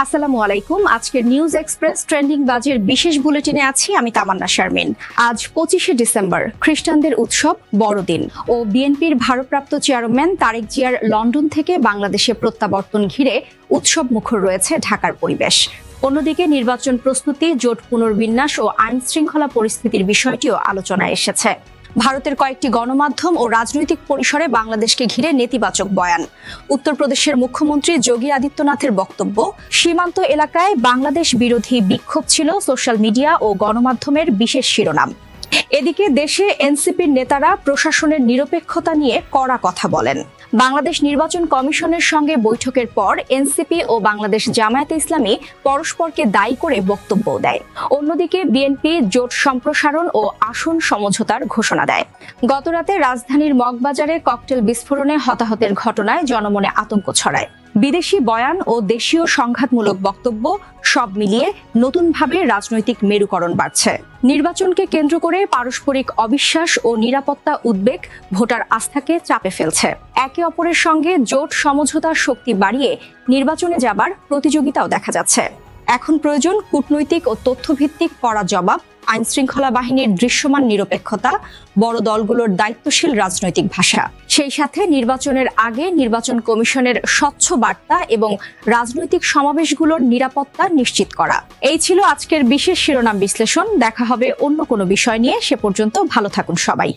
আসসালামু আলাইকুম। আজকের নিউজ এক্সপ্রেস ট্রেন্ডিং বাজের বিশেষ বুলেটিনে আছি আমি তামান্না শারমিন। আজ 25শে ডিসেম্বর, খ্রিস্টানদের উৎসব বড়দিন ও বিএনপির ভারপ্রাপ্ত চেয়ারম্যান তারেক জিয়ার লন্ডন থেকে বাংলাদেশে প্রত্যাবর্তন ঘিরে উৎসব মুখর রয়েছে ঢাকার পরিবেশ। অন্যদিকে নির্বাচন প্রস্তুতি, জোট পুনর্বিন্যাস ও আইন শৃঙ্খলা পরিস্থিতির বিষয়টিও আলোচনায় এসেছে। ভারতের কয়েকটি গণমাধ্যম ও রাজনৈতিক পরিসরে বাংলাদেশকে ঘিরে নেতিবাচক বয়ান। উত্তরপ্রদেশের মুখ্যমন্ত্রী যোগী আদিত্যনাথের বক্তব্য, সীমান্ত এলাকায় বাংলাদেশ বিরোধী বিক্ষোভ ছিল সোশ্যাল মিডিয়া ও গণমাধ্যমের বিশেষ শিরোনাম। এদিকে দেশে এনসিপির নেতারা প্রশাসনের নিরপেক্ষতা নিয়ে কড়া কথা বলেন। বাংলাদেশ নির্বাচন কমিশনের সঙ্গে বৈঠকের পর এনসিপি ও বাংলাদেশ জামায়াতে ইসলামী পরস্পরকে দায়ী করে বক্তব্য দেয়। অন্যদিকে বিএনপি জোট সম্প্রসারণ ও আসন সমঝোতার ঘোষণা দেয়। গতরাতে রাজধানীর মগবাজারে ককটেল বিস্ফোরণে হতাহতের ঘটনায় জনমনে আতঙ্ক ছড়ায়। বিদেশি বয়ান ও দেশীয় সংঘাতমূলক বক্তব্য সব মিলিয়ে নতুনভাবে রাজনৈতিক মেরুকরণ বাড়ছে। নির্বাচনকে কেন্দ্র করে পারস্পরিক অবিশ্বাস ও নিরাপত্তা উদ্বেগ ভোটার আস্থাকে চাপে ফেলছে। একে অপরের সঙ্গে জোট সমঝোতার শক্তি বাড়িয়ে নির্বাচনে যাবার প্রতিযোগিতাও দেখা যাচ্ছে। এখন প্রয়োজন কূটনৈতিক ও তথ্যভিত্তিক কড়া জবাব, আইন শৃঙ্খলা বাহিনীর দৃশ্যমান নিরপেক্ষতা, বড় দলগুলোর দায়িত্বশীল রাজনৈতিক ভাষা। সেই সাথে নির্বাচনের আগে নির্বাচন কমিশনের স্বচ্ছ বার্তা এবং রাজনৈতিক সমাবেশগুলোর নিরাপত্তা নিশ্চিত করা। এই ছিল আজকের বিশেষ শিরোনাম বিশ্লেষণ। দেখা হবে অন্য কোনো বিষয় নিয়ে। সে পর্যন্ত ভালো থাকুন সবাই।